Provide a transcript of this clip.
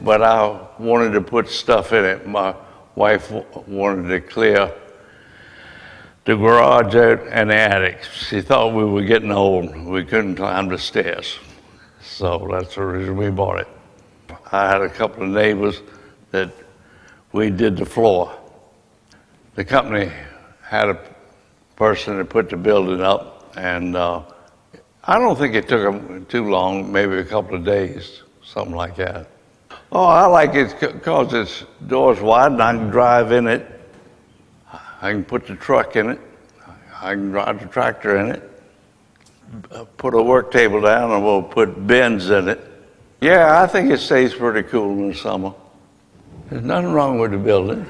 but I wanted to put stuff in it. My wife wanted to clear the garage out and the attic. She thought we were getting old. We couldn't climb the stairs. So that's the reason we bought it. I had a couple of neighbors that we did the floor. The company had a person that put the building up, and I don't think it took them too long, maybe a couple of days, something like that. Oh, I like it because its doors wide and I can drive in it. I can put the truck in it. I can drive the tractor in it. Put a work table down and we'll put bins in it. Yeah, I think it stays pretty cool in the summer. There's nothing wrong with the building.